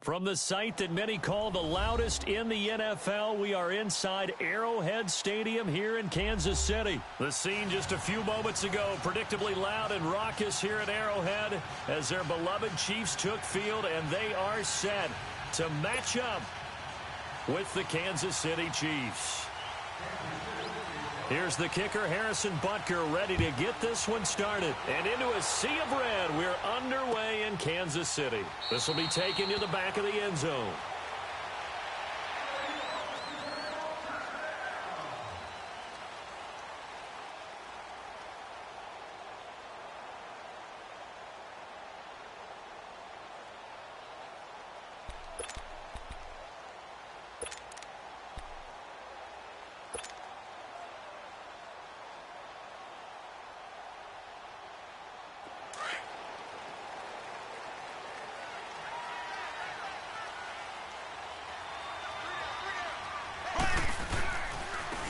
From the site that many call the loudest in the NFL, we are inside Arrowhead Stadium here in Kansas City. The scene just a few moments ago, predictably loud and raucous here at Arrowhead as their beloved Chiefs took field, and they are set to match up with the Kansas City Chiefs. Here's the kicker, Harrison Butker, ready to get this one started. And into a sea of red, we're underway in Kansas City. This will be taken to the back of the end zone.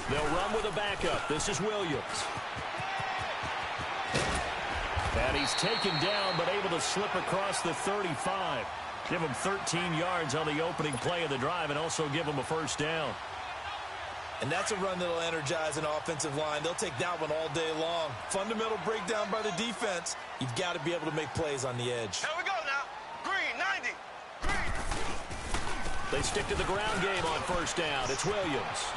They'll run with a backup. This is Williams. And he's taken down, but able to slip across the 35. Give him 13 yards on the opening play of the drive and also give him a first down. And that's a run that'll energize an offensive line. They'll take that one all day long. Fundamental breakdown by the defense. You've got to be able to make plays on the edge. Here we go now. Green, 90. Green. They stick to the ground game on first down. It's Williams.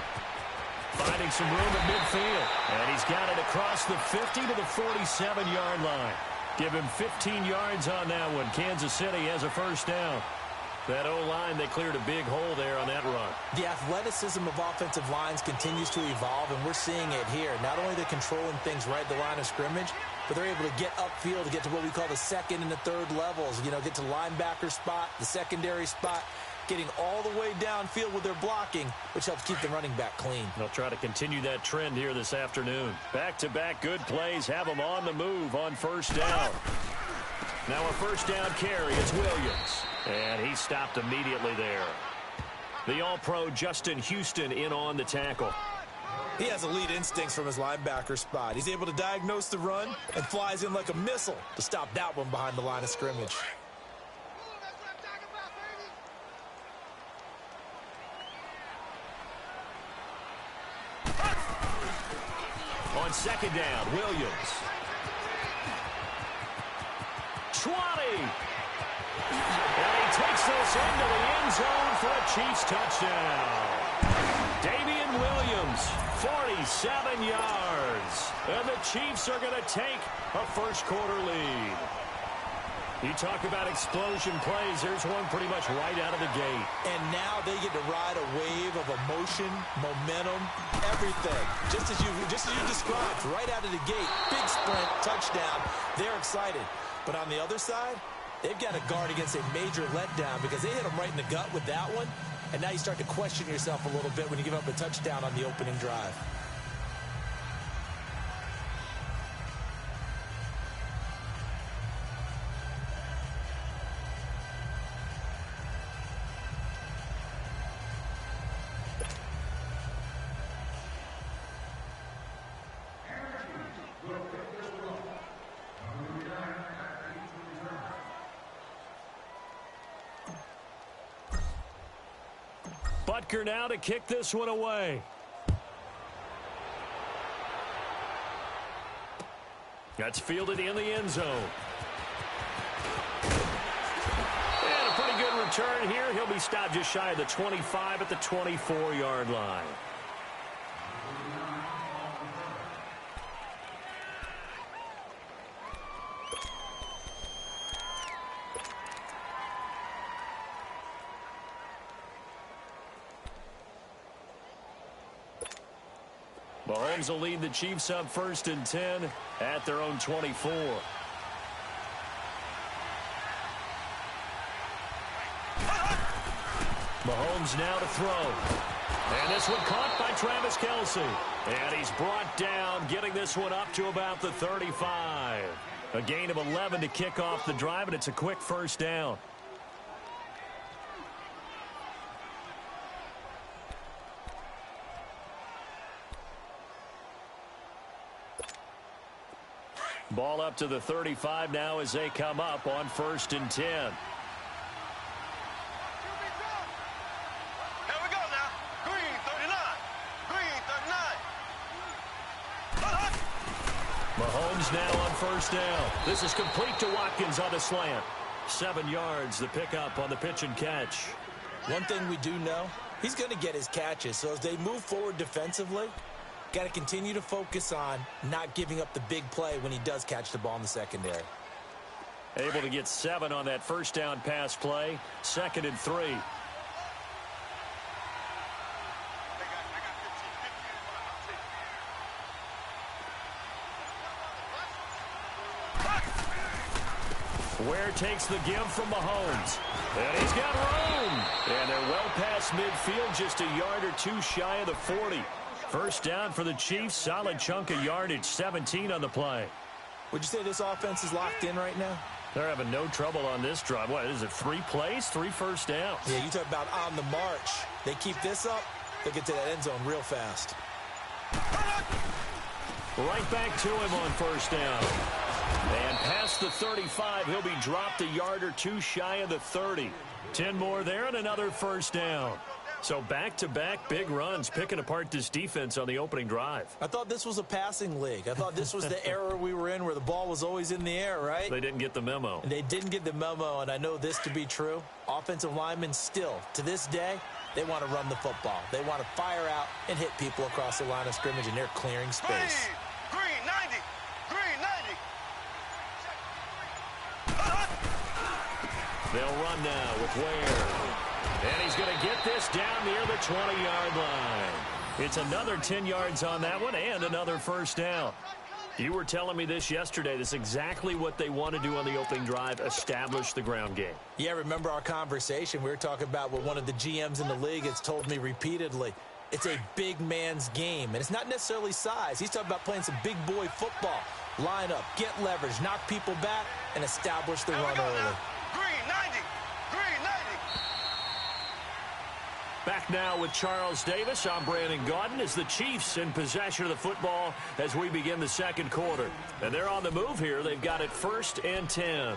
Finding some room at midfield. And he's got it across the 50 to the 47-yard line. Give him 15 yards on that one. Kansas City has a first down. That O-line, they cleared a big hole there on that run. The athleticism of offensive lines continues to evolve, and we're seeing it here. Not only they're controlling things right at the line of scrimmage, but they're able to get upfield to get to what we call the second and the third levels. You know, get to linebacker spot, the secondary spot, getting all the way downfield with their blocking, which helps keep the running back clean. They'll try to continue that trend here this afternoon. Back-to-back good plays have them on the move on first down. Now a first down carry. It's Williams. And he stopped immediately there. The All-Pro Justin Houston in on the tackle. He has elite instincts from his linebacker spot. He's able to diagnose the run and flies in like a missile to stop that one behind the line of scrimmage. On second down, Williams. 20. And he takes this into the end zone for a Chiefs touchdown. Damian Williams, 47 yards. And the Chiefs are going to take a first-quarter lead. You talk about explosion plays. There's one pretty much right out of the gate. And now they get to ride a wave of emotion, momentum, everything. Just as you described, right out of the gate. Big sprint, touchdown. They're excited. But on the other side, they've got to guard against a major letdown because they hit them right in the gut with that one. And now you start to question yourself a little bit when you give up a touchdown on the opening drive. Butker now to kick this one away. That's fielded in the end zone. And a pretty good return here. He'll be stopped just shy of the 25 at the 24-yard line. Mahomes will lead the Chiefs up 1st and 10 at their own 24. Mahomes now to throw. And this one caught by Travis Kelce. And he's brought down, getting this one up to about the 35. A gain of 11 to kick off the drive, and it's a quick first down. Ball up to the 35 now as they come up on 1st and 10. Mahomes now on first down. This is complete to Watkins on the slant. 7 yards, the pickup on the pitch and catch. One thing we do know, he's going to get his catches. So as they move forward defensively, got to continue to focus on not giving up the big play when he does catch the ball in the secondary. Able to get 7 on that first down pass play. 2nd and 3. Ware takes the give from Mahomes. And he's got room. And they're well past midfield, just a yard or 2 shy of the 40. First down for the Chiefs. Solid chunk of yardage, 17 on the play. Would you say this offense is locked in right now? They're having no trouble on this drive. What is it, 3 plays, 3 first downs? Yeah, you talk about on the march. They keep this up, they'll get to that end zone real fast. Right back to him on first down. And past the 35, he'll be dropped a yard or 2 shy of the 30. 10 more there and another first down. So back-to-back big runs, picking apart this defense on the opening drive. I thought this was a passing league. I thought this was the era we were in where the ball was always in the air, right? They didn't get the memo. And they didn't get the memo, and I know this to be true. Offensive linemen still, to this day, they want to run the football. They want to fire out and hit people across the line of scrimmage, and they're clearing space. Green 90. Green 90. They'll run now with Ware. And he's going to get this down near the 20-yard line. It's another 10 yards on that one and another first down. You were telling me this yesterday. This is exactly what they want to do on the opening drive, establish the ground game. Yeah, remember our conversation. We were talking about what one of the GMs in the league has told me repeatedly. It's a big man's game, and it's not necessarily size. He's talking about playing some big boy football. Line up, get leverage, knock people back, and establish the run early. Green 90. Green 90. Back now with Charles Davis. I'm Brandon Gaudin as the Chiefs in possession of the football as we begin the second quarter. And they're on the move here. They've got it 1st and 10.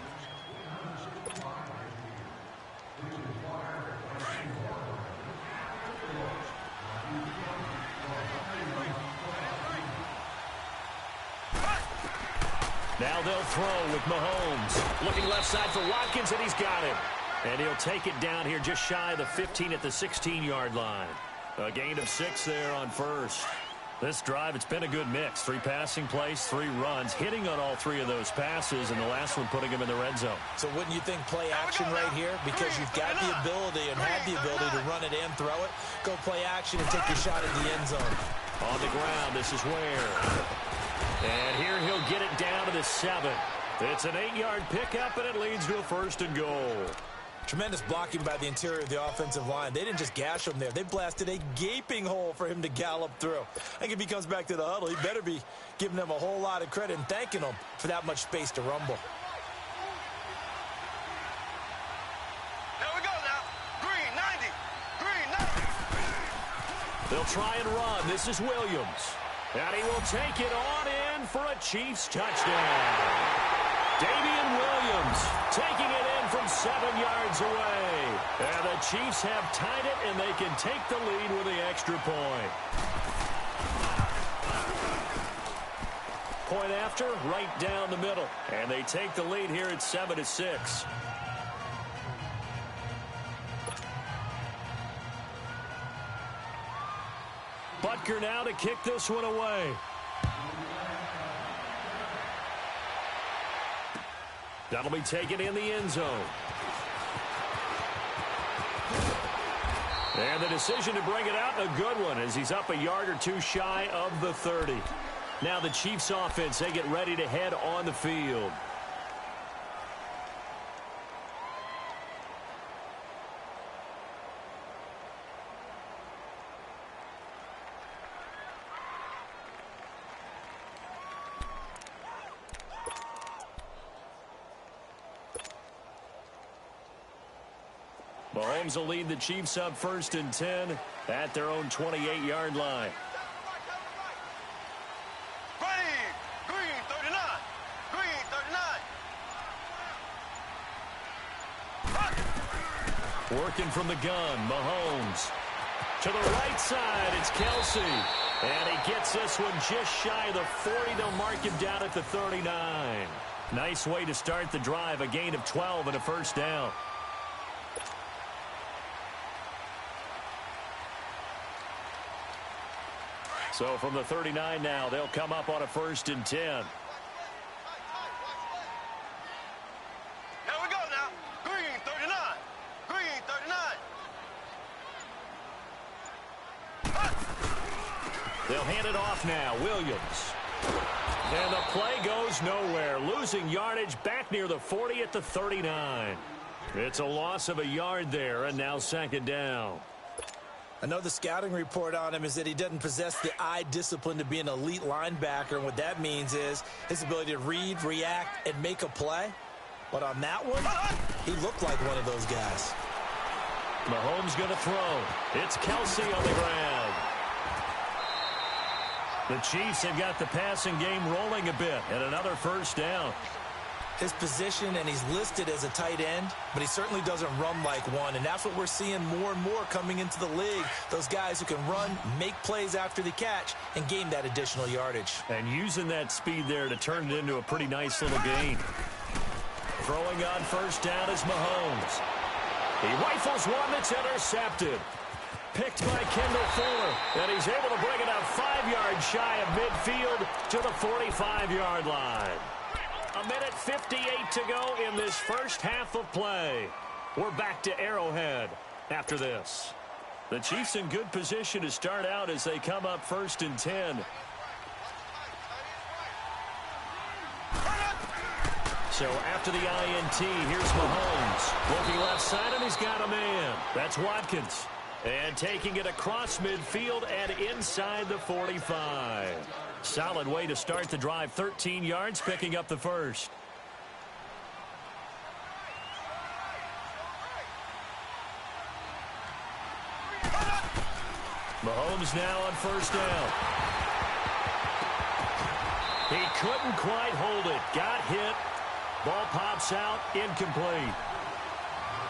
Now they'll throw with Mahomes. Looking left side for Watkins, and he's got it. And he'll take it down here just shy of the 15 at the 16-yard line. A gain of 6 there on first. This drive, it's been a good mix. 3 passing plays, 3 runs, hitting on all 3 of those passes, and the last one putting him in the red zone. So wouldn't you think play action right here? Because you've got the ability and had the ability to run it and throw it. Go play action and take your shot at the end zone. On the ground, this is Ware. And here he'll get it down to the 7. It's an 8-yard pickup, and it leads to a 1st and goal. Tremendous blocking by the interior of the offensive line. They didn't just gash him there. They blasted a gaping hole for him to gallop through. I think if he comes back to the huddle, he better be giving them a whole lot of credit and thanking them for that much space to rumble. There we go now. Green 90. Green 90. They'll try and run. This is Williams. And he will take it on in for a Chiefs touchdown. Damian Williams taking it in from 7 yards away. And the Chiefs have tied it, and they can take the lead with the extra point. Point after, right down the middle. And they take the lead here at 7-6. Butker now to kick this one away. That'll be taken in the end zone. And the decision to bring it out, a good one, as he's up a yard or 2 shy of the 30. Now the Chiefs offense, they get ready to head on the field. Mahomes will lead the Chiefs up 1st and 10 at their own 28-yard line. Green 39. Green 39. Working from the gun, Mahomes. To the right side, it's Kelsey. And he gets this one just shy of the 40. They'll mark him down at the 39. Nice way to start the drive, a gain of 12 and a first down. So from the 39 now, they'll come up on a 1st and 10. Here we go now. Green 39. Green 39. They'll hand it off now. Williams. And the play goes nowhere. Losing yardage back near the 40 at the 39. It's a loss of a yard there, and now 2nd down. I know the scouting report on him is that he doesn't possess the eye discipline to be an elite linebacker, and what that means is his ability to read, react, and make a play. But on that one, he looked like one of those guys. Mahomes going to throw. It's Kelsey on the ground. The Chiefs have got the passing game rolling a bit, and another 1st down. His position, and he's listed as a tight end, but he certainly doesn't run like one, and that's what we're seeing more and more coming into the league. Those guys who can run, make plays after the catch, and gain that additional yardage. And using that speed there to turn it into a pretty nice little gain. Throwing on 1st down is Mahomes. He rifles one that's intercepted. Picked by Kendall Fuller, and he's able to bring it up 5 yards shy of midfield to the 45-yard line. A minute 58 to go in this first half of play. We're back to Arrowhead after this. The Chiefs in good position to start out as they come up 1st and 10. So after the INT, here's Mahomes. Looking left side, and he's got a man. That's Watkins. And taking it across midfield and inside the 45. Solid way to start the drive. 13 yards, picking up the first. Mahomes now on 1st down. He couldn't quite hold it. Got hit. Ball pops out. Incomplete.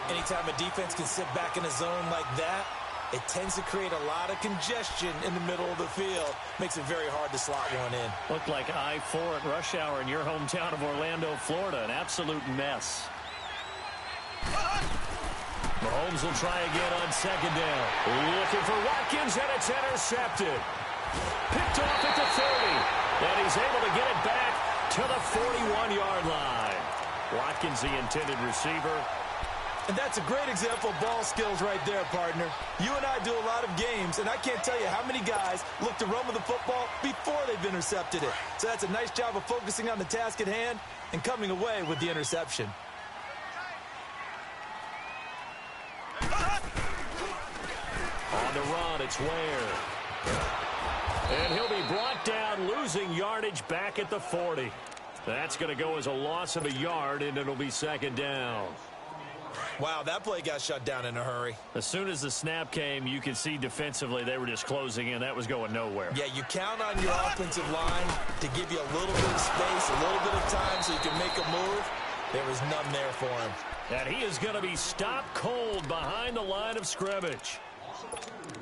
Anytime a defense can sit back in a zone like that, it tends to create a lot of congestion in the middle of the field. Makes it very hard to slot one in. Looked like I-4 at rush hour in your hometown of Orlando, Florida. An absolute mess. Mahomes will try again on 2nd down. Looking for Watkins, and it's intercepted. Picked off at the 30. And he's able to get it back to the 41-yard line. Watkins, the intended receiver. And that's a great example of ball skills right there, partner. You and I do a lot of games, and I can't tell you how many guys look to run with the football before they've intercepted it. So that's a nice job of focusing on the task at hand and coming away with the interception. On the run, it's Ware. And he'll be brought down, losing yardage back at the 40. That's going to go as a loss of a yard, and it'll be 2nd down. Wow, that play got shut down in a hurry. As soon as the snap came, you could see defensively they were just closing in. That was going nowhere. Yeah, you count on your offensive line to give you a little bit of space, a little bit of time so you can make a move. There was none there for him. And he is going to be stopped cold behind the line of scrimmage.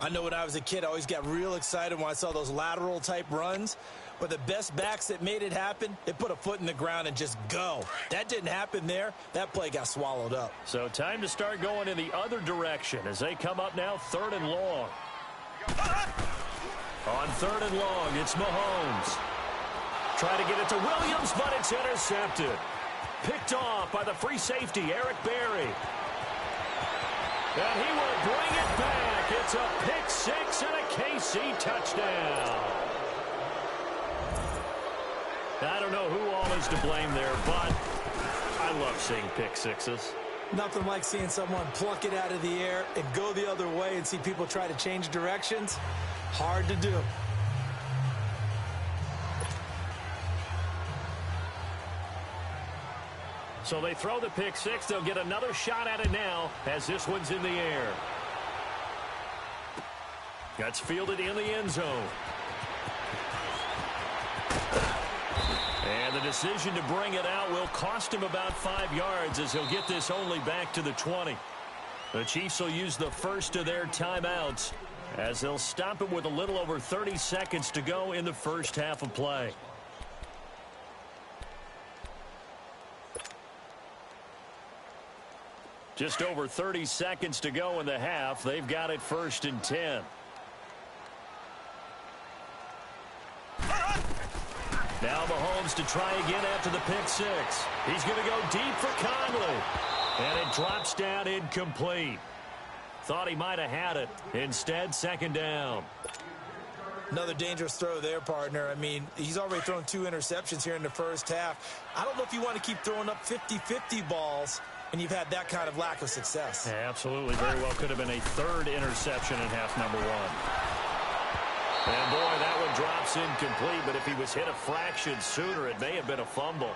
I know when I was a kid, I always got real excited when I saw those lateral-type runs. But the best backs that made it happen, they put a foot in the ground and just go. That didn't happen there. That play got swallowed up. So time to start going in the other direction as they come up now 3rd and long. On 3rd and long, it's Mahomes. Try to get it to Williams, but it's intercepted. Picked off by the free safety, Eric Berry. And he will bring it back. It's a pick 6 and a KC touchdown. I don't know who all is to blame there, but I love seeing pick sixes. Nothing like seeing someone pluck it out of the air and go the other way and see people try to change directions. Hard to do. So they throw the pick 6. They'll get another shot at it now as this one's in the air. That's fielded in the end zone. And the decision to bring it out will cost him about 5 yards as he'll get this only back to the 20. The Chiefs will use the first of their timeouts as they'll stop it with a little over 30 seconds to go in the first half of play. Just over 30 seconds to go in the half. They've got it 1st and 10. Now Mahomes to try again after the pick six. He's going to go deep for Conley. And it drops down incomplete. Thought he might have had it. Instead, 2nd down. Another dangerous throw there, partner. I mean, he's already thrown 2 interceptions here in the first half. I don't know if you want to keep throwing up 50-50 balls and you've had that kind of lack of success. Yeah, absolutely. Very well could have been a 3rd interception in half number 1. And, boy, that one drops incomplete. But if he was hit a fraction sooner, it may have been a fumble.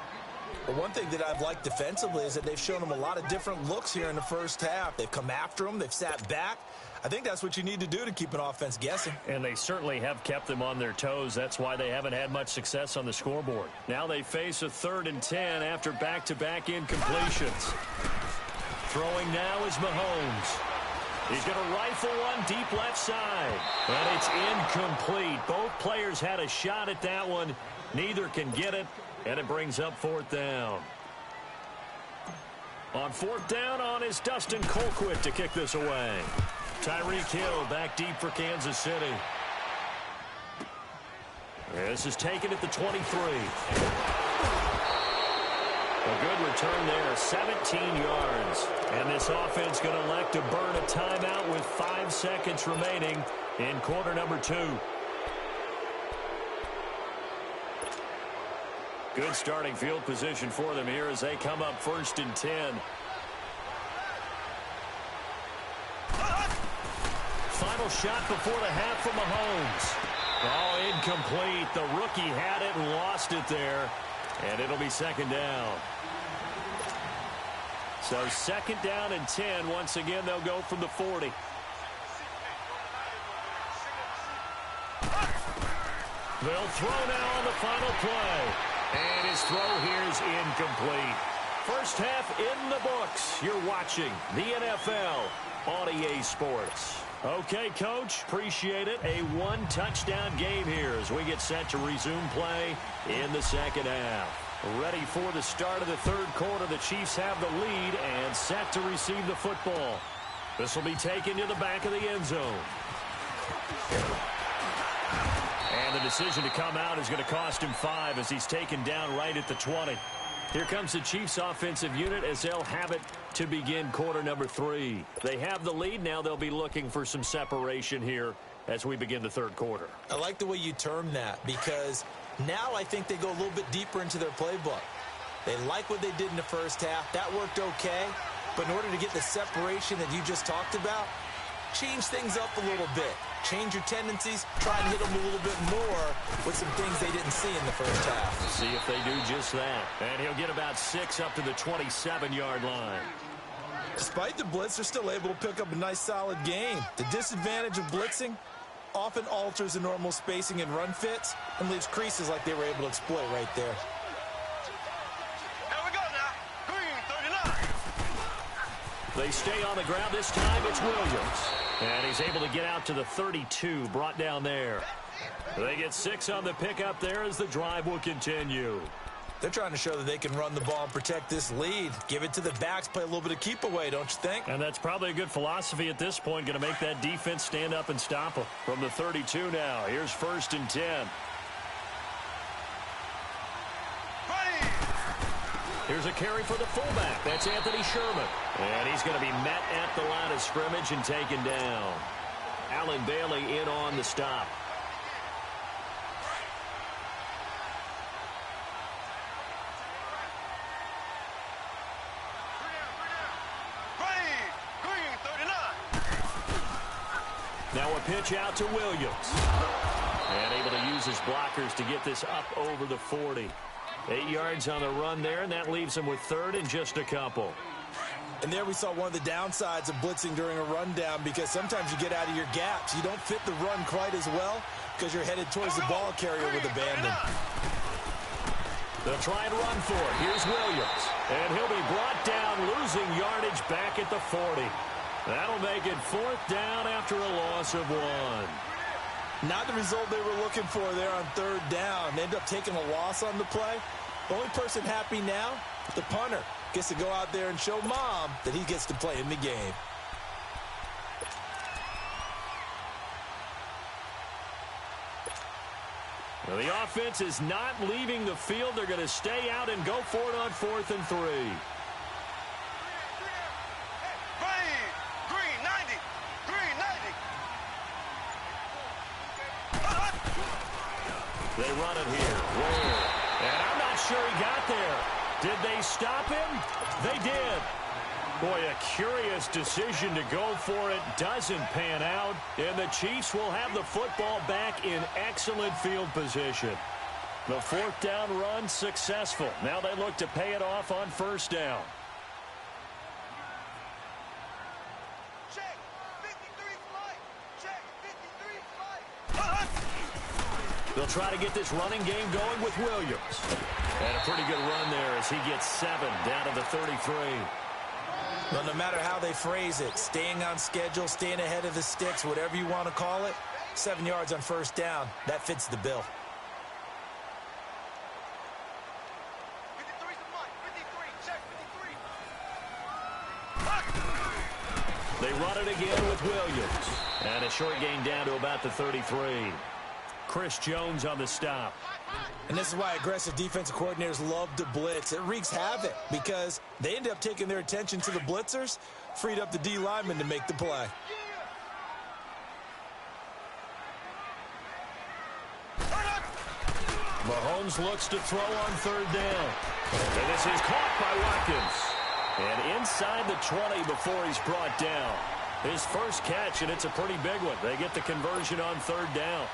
But one thing that I've liked defensively is that they've shown him a lot of different looks here in the first half. They've come after him. They've sat back. I think that's what you need to do to keep an offense guessing. And they certainly have kept them on their toes. That's why they haven't had much success on the scoreboard. Now they face a 3rd and 10 after back-to-back incompletions. Throwing now is Mahomes. He's going to rifle one deep left side. And it's incomplete. Both players had a shot at that one. Neither can get it. And it brings up 4th down. On 4th down on is Dustin Colquitt to kick this away. Tyreek Hill back deep for Kansas City. This is taken at the 23. A good return there, 17 yards. And this offense going to elect to burn a timeout with 5 seconds remaining in quarter number 2. Good starting field position for them here as they come up 1st and 10. Final shot before the half from Mahomes. Oh, incomplete. The rookie had it and lost it there. And it'll be 2nd down. So 2nd down and 10. Once again, they'll go from the 40. They'll throw now on the final play. And his throw here is incomplete. First half in the books. You're watching the NFL on EA Sports. Okay, Coach, appreciate it. A 1-touchdown game here as we get set to resume play in the second half. Ready for the start of the 3rd quarter. The Chiefs have the lead and set to receive the football. This will be taken to the back of the end zone. And the decision to come out is going to cost him 5 as he's taken down right at the 20. Here comes the Chiefs offensive unit as they'll have it to begin quarter number 3. They have the lead. Now they'll be looking for some separation here as we begin the 3rd quarter. I like the way you term that because now I think they go a little bit deeper into their playbook. They like what they did in the first half. That worked okay. But in order to get the separation that you just talked about, change things up a little bit. Change your tendencies. Try and hit them a little bit more with some things they didn't see in the first half. See if they do just that. And he'll get about 6 up to the 27-yard line. Despite the blitz, they're still able to pick up a nice, solid gain. The disadvantage of blitzing often alters the normal spacing and run fits and leaves creases like they were able to exploit right there. Here we go now. Green 39. They stay on the ground. This time it's Williams. And he's able to get out to the 32, brought down there. They get 6 on the pickup there as the drive will continue. They're trying to show that they can run the ball and protect this lead. Give it to the backs, play a little bit of keep away, don't you think? And that's probably a good philosophy at this point. Going to make that defense stand up and stop them. From the 32 now, here's 1st and 10. Here's a carry for the fullback. That's Anthony Sherman. And he's going to be met at the line of scrimmage and taken down. Allen Bailey in on the stop. Now a pitch out to Williams. And able to use his blockers to get this up over the 40. 8 yards on the run there, and that leaves him with 3rd and just a couple. And there we saw one of the downsides of blitzing during a rundown because sometimes you get out of your gaps. You don't fit the run quite as well because you're headed towards the ball carrier with abandon. They'll try and run for it. Here's Williams. And he'll be brought down, losing yardage back at the 40. That'll make it 4th down after a loss of 1. Not the result they were looking for there on 3rd down. They end up taking a loss on the play. The only person happy now, the punter, gets to go out there and show Mom that he gets to play in the game. Well, the offense is not leaving the field. They're going to stay out and go for it on 4th and 3. Green 90. Green 90. They run it here. Whoa. And I'm not sure he got there. Did they stop him? They did. Boy, a curious decision to go for it. Doesn't pan out. And the Chiefs will have the football back in excellent field position. The 4th down run successful. Now they look to pay it off on 1st down. Check. 53 flight. Check. 53 flight. They'll try to get this running game going with Williams. And a pretty good run there as he gets 7 down to the 33. Well, no matter how they phrase it, staying on schedule, staying ahead of the sticks, whatever you want to call it, 7 yards on 1st down, that fits the bill. 53 flight. 53. Check. 53. They run it again with Williams. And a short gain down to about the 33. Chris Jones on the stop. And this is why aggressive defensive coordinators love to blitz. It wreaks havoc because they end up taking their attention to the blitzers, freed up the D lineman to make the play. Mahomes looks to throw on 3rd down. And this is caught by Watkins. And inside the 20 before he's brought down. His first catch, and it's a pretty big one. They get the conversion on 3rd down.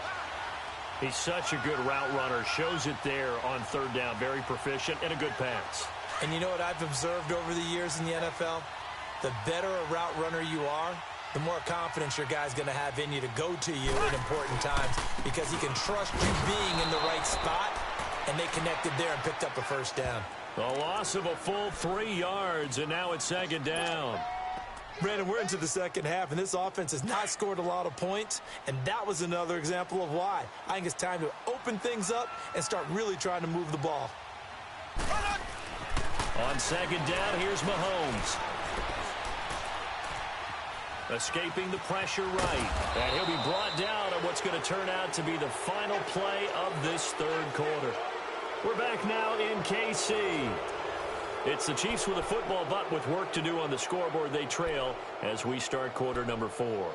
He's such a good route runner. Shows it there on 3rd down. Very proficient and a good pass. And you know what I've observed over the years in the NFL? The better a route runner you are, the more confidence your guy's going to have in you to go to you at important times because he can trust you being in the right spot, and they connected there and picked up a 1st down. A loss of a full 3 yards, and now it's 2nd down. Brandon, we're into the second half, and this offense has not scored a lot of points, and that was another example of why. I think it's time to open things up and start really trying to move the ball. On 2nd down, here's Mahomes. Escaping the pressure right. And he'll be brought down on what's going to turn out to be the final play of this 3rd quarter. We're back now in KC. It's the Chiefs with a football, but with work to do on the scoreboard. They trail as we start quarter number 4.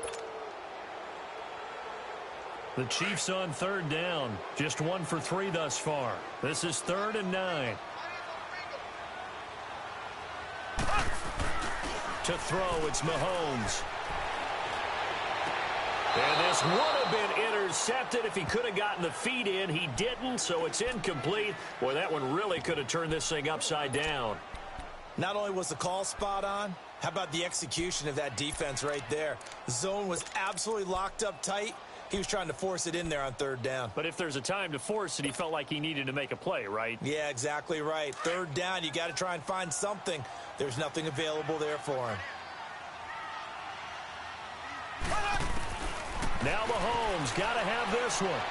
The Chiefs on 3rd down. Just 1 for 3 thus far. This is 3rd and 9. To throw, it's Mahomes. And this would have been intercepted if he could have gotten the feet in. He didn't, so it's incomplete. Boy, that one really could have turned this thing upside down. Not only was the call spot on, how about the execution of that defense right there? The zone was absolutely locked up tight. He was trying to force it in there on 3rd down. But if there's a time to force it, he felt like he needed to make a play, right? Yeah, exactly right. 3rd down, you got to try and find something. There's nothing available there for him. Now Mahomes got to have this one.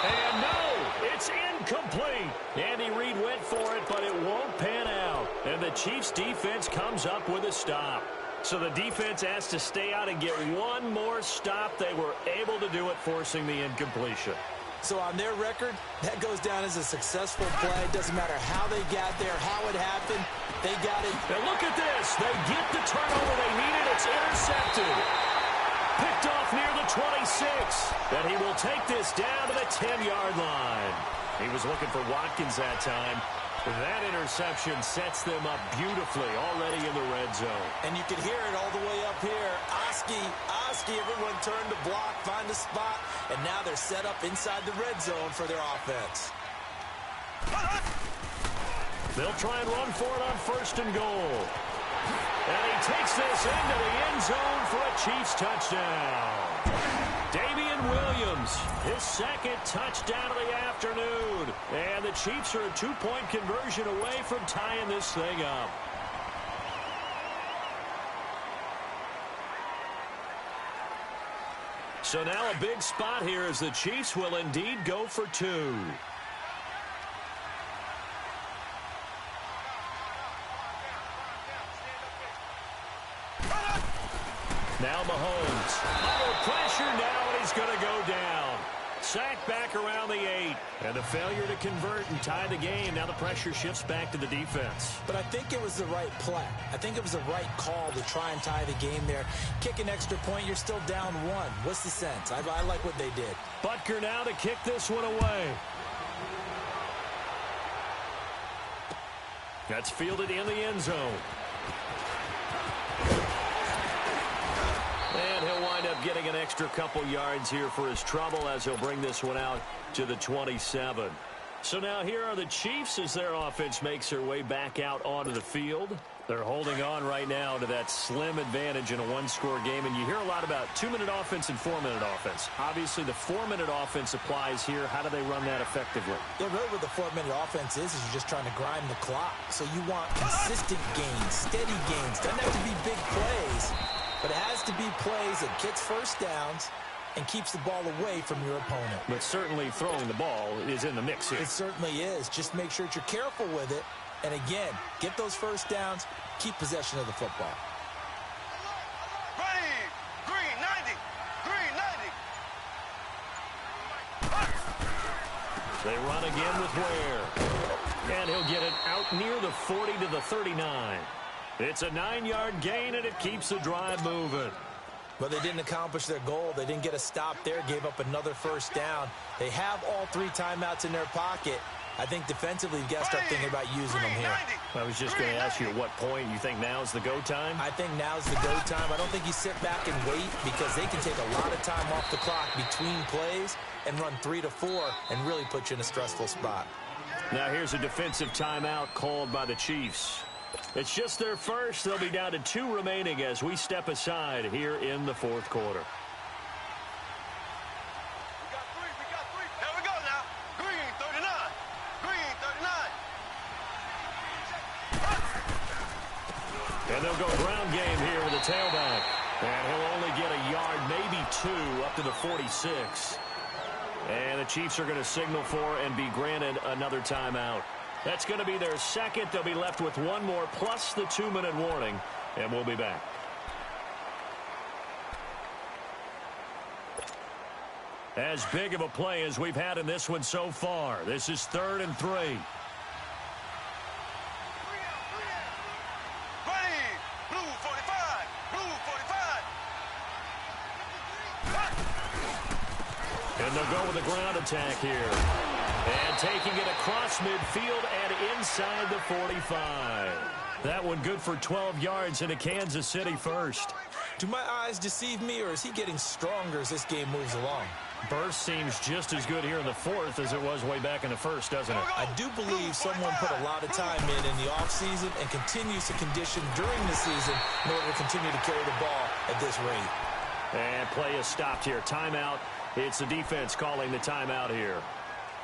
And no, it's incomplete. Andy Reid went for it, but it won't pan out. And the Chiefs defense comes up with a stop. So the defense has to stay out and get one more stop. They were able to do it, forcing the incompletion. So on their record, that goes down as a successful play. Doesn't matter how they got there, how it happened. They got it. And look at this. They get the turnover they needed. It's intercepted. Picked off near the 26. And he will take this down to the 10-yard line. He was looking for Watkins that time. That interception sets them up beautifully already in the red zone. And you can hear it all the way up here. Oski, everyone turned to block, find a spot, and now they're set up inside the red zone for their offense. They'll try and run for it on 1st and goal. And he takes this into the end zone for a Chiefs touchdown. Damian Williams, his 2nd touchdown of the afternoon. And the Chiefs are a 2-point conversion away from tying this thing up. So now a big spot here as the Chiefs will indeed go for two. Now Mahomes. Under pressure now, and he's going to go down. Sacked back around the 8. And the failure to convert and tie the game. Now the pressure shifts back to the defense. But I think it was the right play. I think it was the right call to try and tie the game there. Kick an extra point, you're still down 1. What's the sense? I like what they did. Butker now to kick this one away. That's fielded in the end zone. And he'll wind up getting an extra couple yards here for his trouble as he'll bring this one out to the 27. So now here are the Chiefs as their offense makes their way back out onto the field. They're holding on right now to that slim advantage in a one-score game. And you hear a lot about 2-minute offense and 4-minute offense. Obviously, the 4-minute offense applies here. How do they run that effectively? Yeah, really what the 4-minute offense is you're just trying to grind the clock. So you want consistent gains, steady gains. Doesn't have to be big plays. But it has to be plays that gets first downs and keeps the ball away from your opponent. But certainly throwing the ball is in the mix here. It certainly is. Just make sure that you're careful with it. And again, get those first downs, keep possession of the football. Ready. Green 90. Green 90. They run again with Ware. And he'll get it out near the 40 to the 39. It's a 9-yard gain, and it keeps the drive moving. But they didn't accomplish their goal. They didn't get a stop there, gave up another first down. They have all 3 timeouts in their pocket. I think defensively, you've got to start thinking about using them here. I was just going to ask you at what point you think now's the go time? I think now's the go time. I don't think you sit back and wait because they can take a lot of time off the clock between plays and run 3 to 4 and really put you in a stressful spot. Now here's a defensive timeout called by the Chiefs. It's just their first. They'll be down to 2 remaining as we step aside here in the fourth quarter. We got 3. We got 3. Here we go now. Green 39. Green 39. And they'll go ground game here with a tailback. And he'll only get a yard, maybe 2, up to the 46. And the Chiefs are going to signal for and be granted another timeout. That's going to be their second. They'll be left with 1 more plus the 2-minute warning. And we'll be back. As big of a play as we've had in this one so far. This is 3rd and 3. Ready. Blue 45. Blue 45. And they'll go with a ground attack here. And taking it across midfield and inside the 45. That one good for 12 yards into Kansas City first. Do my eyes deceive me, or is he getting stronger as this game moves along? Burst seems just as good here in the fourth as it was way back in the first, doesn't it? I do believe someone put a lot of time in the offseason and continues to condition during the season in order to continue to carry the ball at this rate. And play is stopped here. Timeout. It's the defense calling the timeout here.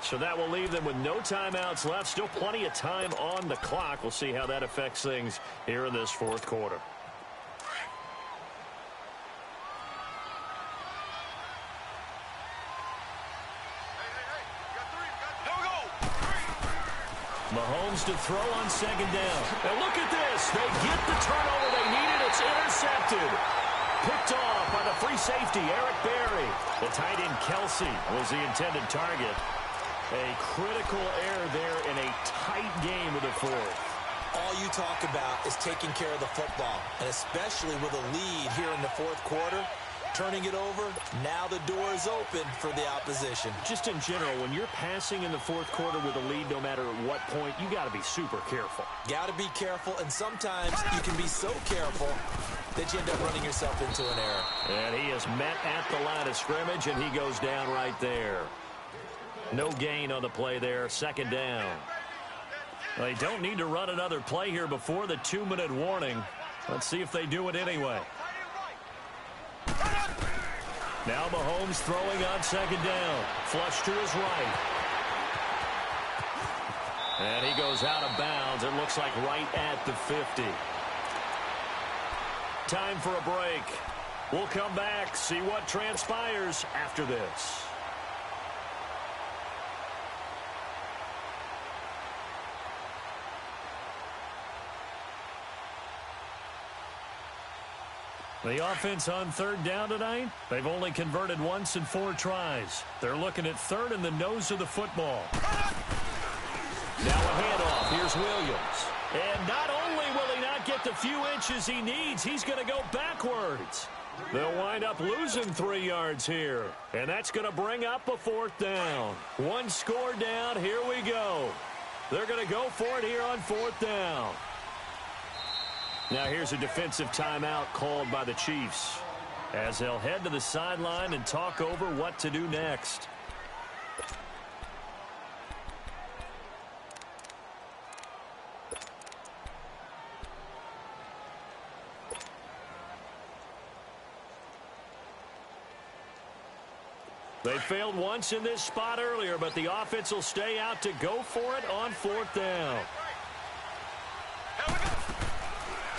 So that will leave them with no timeouts left. Still plenty of time on the clock. We'll see how that affects things here in this fourth quarter. Mahomes to throw on second down. And look at this. They get the turnover they needed. It's intercepted. Picked off by the free safety, Eric Berry. The tight end, Kelsey, was the intended target. A critical error there in a tight game of the fourth. All you talk about is taking care of the football, and especially with a lead here in the fourth quarter. Turning it over, now the door is open for the opposition. Just in general, when you're passing in the fourth quarter with a lead, no matter at what point, you got to be super careful. Got to be careful, and sometimes you can be so careful that you end up running yourself into an error. And he is met at the line of scrimmage, and he goes down right there. No gain on the play there, second down. They don't need to run another play here before the 2-minute warning. Let's see if they do it anyway. Now Mahomes throwing on second down. Flush to his right. And he goes out of bounds. It looks like right at the 50. Time for a break. We'll come back, see what transpires after this. The offense on third down tonight, they've only converted once in 4 tries. They're looking at third in the nose of the football. Now a handoff. Here's Williams. And not only will he not get the few inches he needs, he's going to go backwards. They'll wind up losing 3 yards here. And that's going to bring up a 4th down. 1 score down. Here we go. They're going to go for it here on 4th down. Now here's a defensive timeout called by the Chiefs as they'll head to the sideline and talk over what to do next. They failed once in this spot earlier, but the offense will stay out to go for it on 4th down.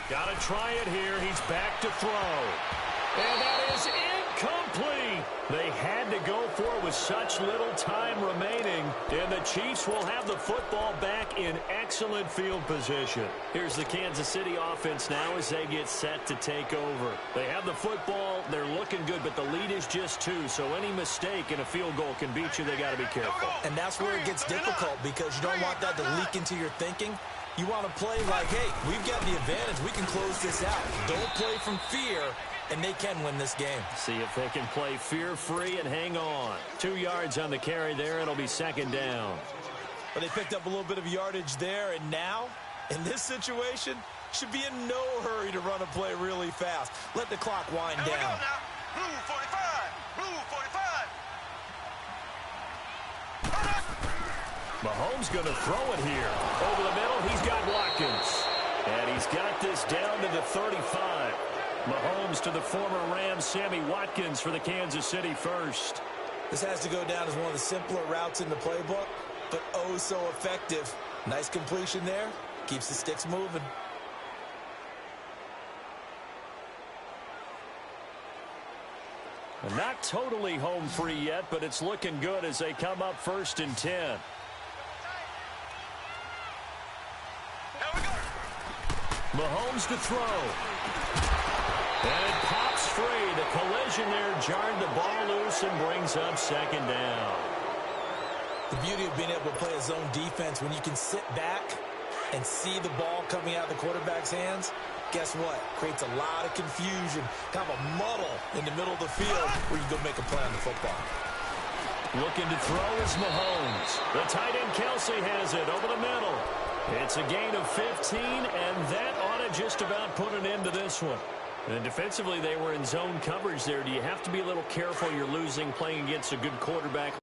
Got to try it here. He's back to throw. And that is incomplete. They had to go for it with such little time remaining. And the Chiefs will have the football back in excellent field position. Here's the Kansas City offense now as they get set to take over. They have the football. They're looking good, but the lead is just 2. So any mistake in a field goal can beat you. They got to be careful. And that's where it gets difficult because you don't want that to leak into your thinking. You want to play like, hey, we've got the advantage. We can close this out. Don't play from fear, and they can win this game. See if they can play fear-free and hang on. 2 yards on the carry there. It'll be 2nd down. But they picked up a little bit of yardage there, and now, in this situation, should be in no hurry to run a play really fast. Let the clock wind down. Here we go now. Blue 45. Blue 45. Mahomes going to throw it here. Over the middle, he's got Watkins. And he's got this down to the 35. Mahomes to the former Rams, Sammy Watkins for the Kansas City first. This has to go down as one of the simpler routes in the playbook, but oh so effective. Nice completion there. Keeps the sticks moving. And not totally home free yet, but it's looking good as they come up 1st and 10. Mahomes to throw. And it pops free. The collision there jarred the ball loose and brings up 2nd down. The beauty of being able to play a zone defense when you can sit back and see the ball coming out of the quarterback's hands, guess what? Creates a lot of confusion, kind of a muddle in the middle of the field where you go make a play on the football. Looking to throw is Mahomes. The tight end Kelsey has it over the middle. It's a gain of 15, and that ought to just about put an end to this one. And defensively, they were in zone coverage there. Do you have to be a little careful? You're losing playing against a good quarterback